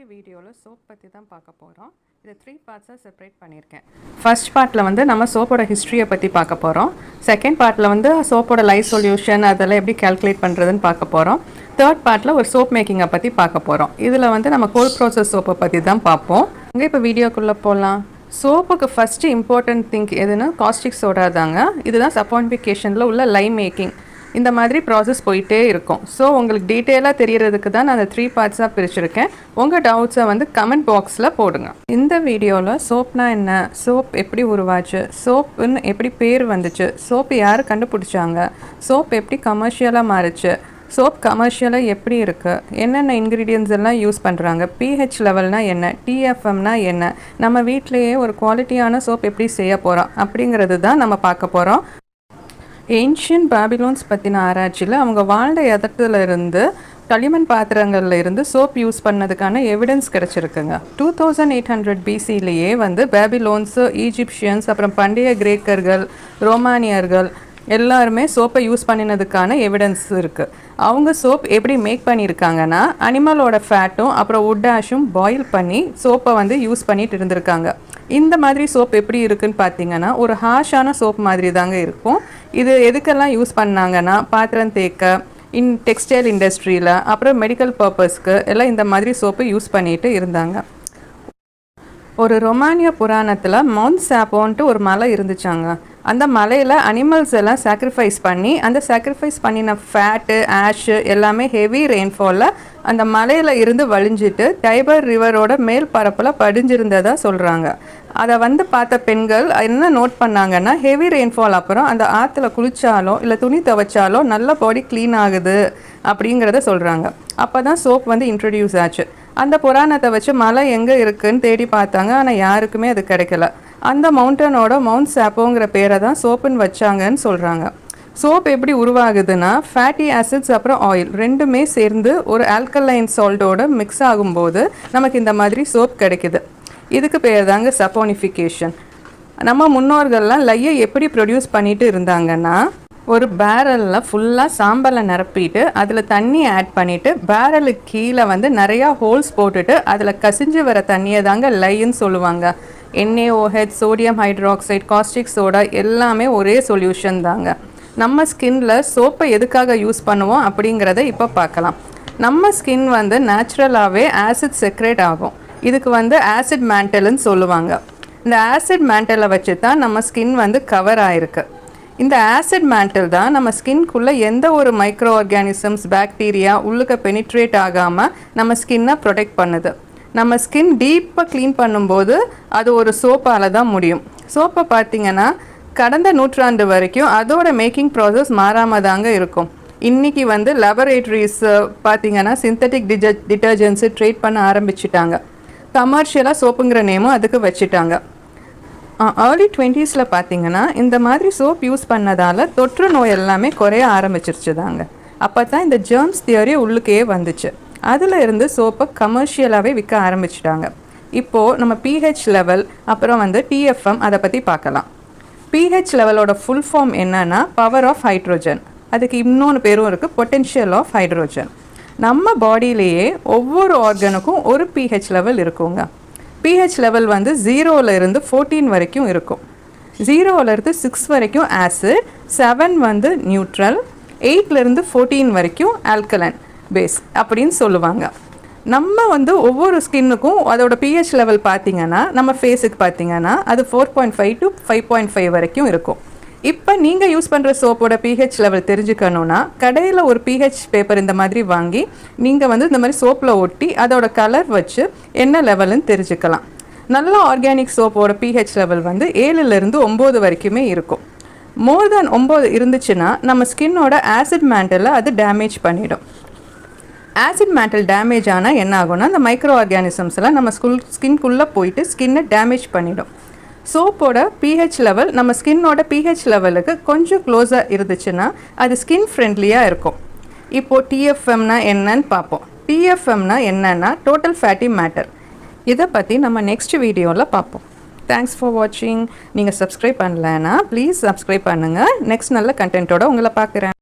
இன்னைக்கு வீடியோவில் சோப் பற்றி தான் பார்க்க போகிறோம். இதை 3 பார்ட்ஸாக செப்பரேட் பண்ணியிருக்கேன். ஃபர்ஸ்ட் பார்ட்டில் வந்து நம்ம சோப்போட ஹிஸ்ட்ரியை பற்றி பார்க்க போகிறோம். செகண்ட் பார்ட்டில் வந்து சோப்போட லைஃப் சொல்யூஷன் அதெல்லாம் எப்படி கால்குலேட் பண்ணுறதுன்னு பார்க்க போகிறோம். தேர்ட் பார்ட்டில் ஒரு சோப் மேக்கிங்கை பற்றி பார்க்க போகிறோம். இதில் வந்து நம்ம கோல்ட் ப்ராசஸ் சோப்பை பற்றி தான் பார்ப்போம். இங்கே இப்போ வீடியோக்குள்ளே போகலாம். சோப்புக்கு ஃபஸ்ட்டு இம்பார்ட்டன்ட் திங்க் எதுன்னா காஸ்டிக் சோடா தாங்க. இதுதான் சப்பானிஃபிகேஷனில் உள்ள லைம் மேக்கிங். இந்த மாதிரி ப்ராசஸ் போயிட்டே இருக்கும். ஸோ உங்களுக்கு டீட்டெயிலாக தெரியறதுக்கு தான் நான் அந்த 3 பார்ட்ஸாக பிரிச்சுருக்கேன். உங்கள் டவுட்ஸை வந்து கமெண்ட் பாக்ஸில் போடுங்க. இந்த வீடியோவில் சோப்னா என்ன, சோப் எப்படி உருவாச்சு, சோப்புன்னு எப்படி பேர் வந்துச்சு, சோப்பு யார் கண்டுபிடிச்சாங்க, சோப் எப்படி கமர்ஷியலாக மாறுச்சு, சோப் கமர்ஷியலாக எப்படி இருக்குது, என்னென்ன இன்க்ரீடியன்ஸ் எல்லாம் யூஸ் பண்ணுறாங்க, pH லெவல்னால் என்ன, TFMனா என்ன, நம்ம வீட்டிலையே ஒரு குவாலிட்டியான சோப் எப்படி செய்ய போகிறோம் அப்படிங்கிறது தான் நம்ம பார்க்க போகிறோம். ஏன்ஷியன்ட் பாபிலோன்ஸ் பற்றின ஆராய்ச்சியில் அவங்க வாழ்ந்த இடத்துல இருந்து களிமண் பாத்திரங்களில் இருந்து சோப் யூஸ் பண்ணதுக்கான எவிடன்ஸ் கிடச்சிருக்குங்க. 2800 BCலேயே வந்து பாபிலோன்ஸு, ஈஜிப்ஷியன்ஸ், அப்புறம் பண்டைய கிரேக்கர்கள், ரோமானியர்கள் எல்லாருமே சோப்பை யூஸ் பண்ணினதுக்கான எவிடன்ஸ் இருக்குது. அவங்க சோப் எப்படி மேக் பண்ணியிருக்காங்கன்னா அனிமலோட ஃபேட்டும் அப்புறம் வுட் ஆஷும் பாயில் பண்ணி சோப்பை வந்து யூஸ் பண்ணிட்டு இருந்திருக்காங்க. இந்த மாதிரி சோப் எப்படி இருக்குன்னு பார்த்தீங்கன்னா ஒரு ஹாஷான சோப் மாதிரி தாங்க இருக்கும். இது எதுக்கெல்லாம் யூஸ் பண்ணாங்கன்னா பாத்திரம் தேக்க, டெக்ஸ்டைல் இண்டஸ்ட்ரியில், அப்புறம் மெடிக்கல் பர்பஸ்க்கு எல்லாம் இந்த மாதிரி சோப்பு யூஸ் பண்ணிட்டு இருந்தாங்க. ஒரு ரொமானிய புராணத்தில் மவுண்ட் சாப்போன்ட்டு ஒரு மலை இருந்துச்சாங்க. அந்த மலையில் அனிமல்ஸ் எல்லாம் சாக்ரிஃபைஸ் பண்ணி அந்த சாக்ரிஃபைஸ் பண்ணின ஃபேட்டு, ஆஷு எல்லாமே ஹெவி ரெயின்ஃபாலில் அந்த மலையில் இருந்து வழிஞ்சிட்டு டைபர் ரிவரோட மேல் பரப்பில் படிஞ்சிருந்ததாக சொல்கிறாங்க. அதை வந்து பார்த்த பெண்கள் என்ன நோட் பண்ணாங்கன்னா ஹெவி ரெயின்ஃபால் அப்புறம் அந்த ஆற்றுல குளித்தாலோ இல்லை துணி துவைச்சாலோ நல்ல பாடி க்ளீன் ஆகுது அப்படிங்கிறத சொல்கிறாங்க. அப்போ தான் சோப் வந்து இன்ட்ரடியூஸ் ஆச்சு. அந்த புராணத்தை வச்சு மலை எங்கே இருக்குதுன்னு தேடி பார்த்தாங்க. ஆனால் யாருக்குமே அது கிடைக்கல. அந்த மவுண்டனோட மவுண்ட் சாப்போங்கிற பேரை தான் சோப்புன்னு வச்சாங்கன்னு சொல்கிறாங்க. சோப் எப்படி உருவாகுதுன்னா ஃபேட்டி ஆசிட்ஸ் அப்புறம் ஆயில் ரெண்டுமே சேர்ந்து ஒரு ஆல்கலைன் சால்ட்டோட மிக்ஸ் ஆகும்போது நமக்கு இந்த மாதிரி சோப் கிடைக்குது. இதுக்கு பேர் தாங்க சப்போனிஃபிகேஷன். நம்ம முன்னோர்கள்லாம் லையை எப்படி ப்ரொடியூஸ் பண்ணிட்டு இருந்தாங்கன்னா ஒரு பேரலில் ஃபுல்லாக சாம்பலை நிரப்பிட்டு அதில் தண்ணி ஆட் பண்ணிவிட்டு பேரலுக்கு கீழே வந்து நிறையா ஹோல்ஸ் போட்டுட்டு அதில் கசிஞ்சு வர தண்ணியை தாங்க லைன்னு சொல்லுவாங்க. NaOH, sodium hydroxide, caustic soda எல்லாமே ஒரே சொல்யூஷன் தாங்க. நம்ம ஸ்கின்ல சோப்பை எதுக்காக யூஸ் பண்ணுவோம் அப்படிங்கிறத இப்போ பார்க்கலாம். நம்ம ஸ்கின் வந்து நேச்சுரலாகவே ஆசிட் செக்ரேட் ஆகும். இதுக்கு வந்து ஆசிட் மேண்டல்னு சொல்லுவாங்க. இந்த ஆசிட் மேண்டலை வச்சு தான் நம்ம ஸ்கின் வந்து கவர் ஆகிருக்கு. இந்த ஆசிட் மேண்டல் தான் நம்ம ஸ்கின்குள்ளே எந்த ஒரு மைக்ரோ ஆர்கானிசம்ஸ், பாக்டீரியா உள்ளுக்க பெனிட்ரேட் ஆகாமல் நம்ம ஸ்கின்னை ப்ரொடெக்ட் பண்ணுது. நம்ம ஸ்கின் டீப்பாக க்ளீன் பண்ணும்போது அது ஒரு சோப்பால் தான் முடியும். சோப்பை பார்த்திங்கன்னா கடந்த நூற்றாண்டு வரைக்கும் அதோட மேக்கிங் ப்ராசஸ் மாறாமல் தாங்க இருக்கும். இன்றைக்கி வந்து லெபரேட்டரிஸ் பார்த்திங்கன்னா சிந்தட்டிக் டிட்டர்ஜென்ட்ஸு ட்ரேட் பண்ண ஆரம்பிச்சிட்டாங்க. கமர்ஷியலாக சோப்புங்கிற நேமும் அதுக்கு வச்சுட்டாங்க. ஏர்லி 20s பார்த்திங்கன்னா இந்த மாதிரி சோப் யூஸ் பண்ணதால் தொற்று நோய் எல்லாமே குறைய ஆரம்பிச்சிருச்சு தாங்க. அப்போ தான் இந்த ஜெர்ம்ஸ் தியரி உள்ளுக்கே வந்துச்சு. அதில் இருந்து சோப்பை கமர்ஷியலாகவே விற்க ஆரம்பிச்சிட்டாங்க. இப்போது நம்ம pH லெவல் அப்புறம் வந்து TFM அதை பற்றி பார்க்கலாம். pH லெவலோட ஃபுல் ஃபார்ம் என்னன்னா பவர் ஆஃப் ஹைட்ரோஜன். அதுக்கு இன்னொன்று பேரும் இருக்குது, பொட்டென்ஷியல் ஆஃப் ஹைட்ரோஜன். நம்ம பாடியிலேயே ஒவ்வொரு ஆர்கனுக்கும் ஒரு pH லெவல் இருக்குங்க. pH லெவல் வந்து 0லேருந்து 14 வரைக்கும் இருக்கும். 0லேருந்து 6 வரைக்கும் ஆசிட், 7 வந்து நியூட்ரல், 8லேருந்து 14 வரைக்கும் ஆல்கலைன் பேஸ் அப்படின்னு சொல்லுவாங்க. நம்ம வந்து ஒவ்வொரு ஸ்கின்னுக்கும் அதோட pH லெவல் பார்த்திங்கன்னா நம்ம ஃபேஸுக்கு பார்த்திங்கன்னா அது 4.5 to 5.5 வரைக்கும் இருக்கும். இப்போ நீங்கள் யூஸ் பண்ணுற சோப்போட pH லெவல் தெரிஞ்சுக்கணுன்னா கடையில் ஒரு pH பேப்பர் இந்த மாதிரி வாங்கி நீங்கள் வந்து இந்த மாதிரி சோப்பில் ஒட்டி அதோட கலர் வச்சு என்ன லெவல்னு தெரிஞ்சுக்கலாம். நல்ல ஆர்கானிக் சோப்போட pH லெவல் வந்து 7லேருந்து 9 வரைக்குமே இருக்கும். மோர் தென் 9 இருந்துச்சுன்னா நம்ம ஸ்கின்னோட ஆசிட் மேண்டலை அது டேமேஜ் பண்ணிடும். ஆசிட் மேண்டல் டேமேஜ் ஆனால் என்ன ஆகும்னா அந்த மைக்ரோ ஆர்கானிசம்ஸ் எல்லாம் நம்ம ஸ்கின்குள்ளே போயிட்டு ஸ்கின்னை டேமேஜ் பண்ணிடும். சோப்போட pH லெவல் நம்ம ஸ்கின்னோட pH லெவலுக்கு கொஞ்சம் க்ளோஸாக இருந்துச்சுன்னா அது ஸ்கின் ஃப்ரெண்ட்லியாக இருக்கும். இப்போது TFMனா என்னன்னு பார்ப்போம். TFMனா என்னன்னா டோட்டல் ஃபேட்டி மேட்டர். இதை பற்றி நம்ம நெக்ஸ்ட் வீடியோவில் பார்ப்போம். தேங்க்ஸ் ஃபார் வாட்சிங். நீங்கள் சப்ஸ்கிரைப் பண்ணலைன்னா ப்ளீஸ் சப்ஸ்கிரைப் பண்ணுங்கள். நெக்ஸ்ட் நல்ல கண்டென்ட்டோட உங்களை பார்க்குறேன்.